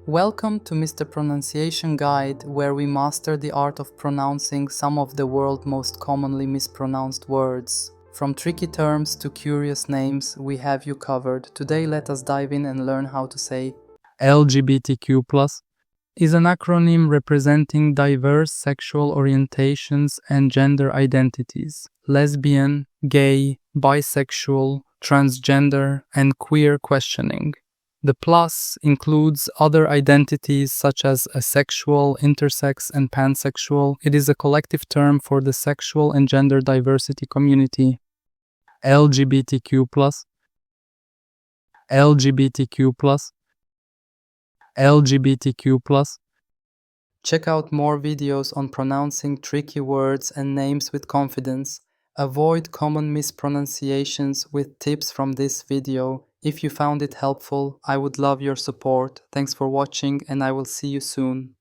Welcome to Mr. Pronunciation Guide, where we master the art of pronouncing some of the world's most commonly mispronounced words. From tricky terms to curious names, we have you covered. Today let us dive in and learn how to say LGBTQ+, is an acronym representing diverse sexual orientations and gender identities. Lesbian, gay, bisexual, transgender, and queer questioning. The plus includes other identities such as asexual, intersex, and pansexual. It is a collective term for the sexual and gender diversity community. LGBTQ+, LGBTQ+, LGBTQ+. Check out more videos on pronouncing tricky words and names with confidence. Avoid common mispronunciations with tips from this video. If you found it helpful, I would love your support. Thanks for watching, and I will see you soon.